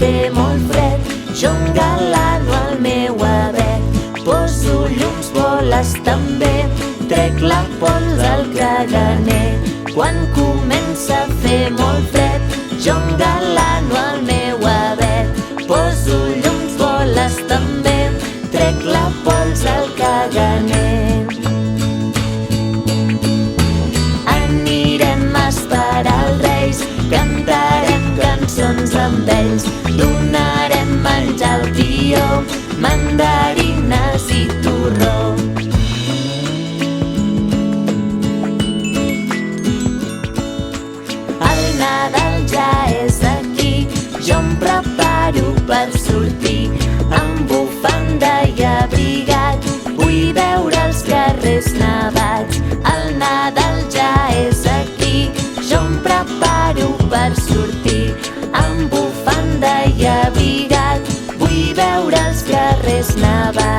fer molt fred, jo engalano el meu avet. Poso llums, boles també, trec la pols al caganer. Quan comença a fer molt fred, jo engalano el meu avet. Poso llums, boles també, trec la pols al caganer. Anirem a esperar els Reis, cantarem cançons amb ells, donarem menjar al tió, mandarines i torró. El Nadal ja és aquí, jo em preparo per sortir, amb bufanda i abrigat, vull veure els carrers nevats. El Nadal ja és aquí, jo em preparo per sortir, amb bufanda i abrigat, vull veure els carrers nevats.